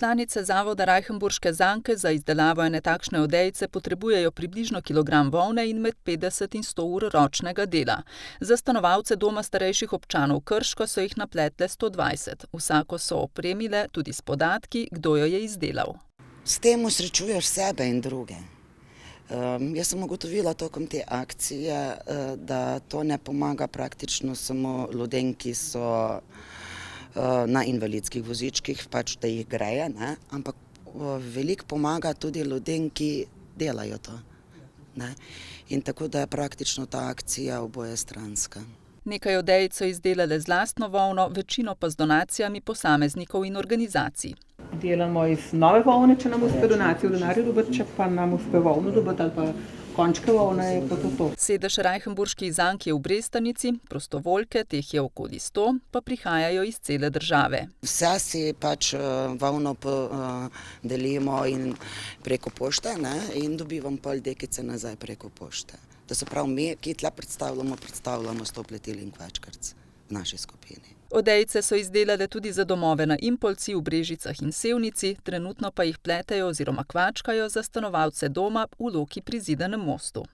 Članice zavoda Rajhenburške zanke za izdelavo ene takšne odejce potrebujejo približno kilogram volne in med 50 in 100 ur ročnega dela. Za stanovalce doma starejših občanov Krško so jih napletle 120. Vsako so opremile tudi s podatki, kdo jo je izdelal. S tem osrečuješ sebe in druge. Jaz sem ugotovila tokom te akcije, da to ne pomaga praktično samo ljudem, ki so na invalidskih vozičkih, pač da jih greje, ne? Ampak veliko pomaga tudi ljudem, ki delajo to. Ne? In tako da je praktično ta akcija obojestranska. Nekaj odejc so izdelale z lastno volno, večino pa z donacijami posameznikov in organizacij. Delamo iz nove volne, če nam uspe donacijo v denarju dobiti, če pa nam uspe volno dobiti ali pa končke volne, je pa to. Sedež Rajhenburških zank je v Brestanici, prostovoljke, teh je okoli 100, pa prihajajo iz cele države. Vse si pač volno delimo in preko pošte, ne? In dobivam pol dekice nazaj preko pošte. To se pravi, mi, ki tle predstavljamo 100 pletil in kvačkarc v naši skupini. Odejce so izdelale tudi za domove na Impolci, v Brežicah in Sevnici, trenutno pa jih pletejo oziroma kvačkajo za stanovalce doma v Loki pri Zidanem Mostu.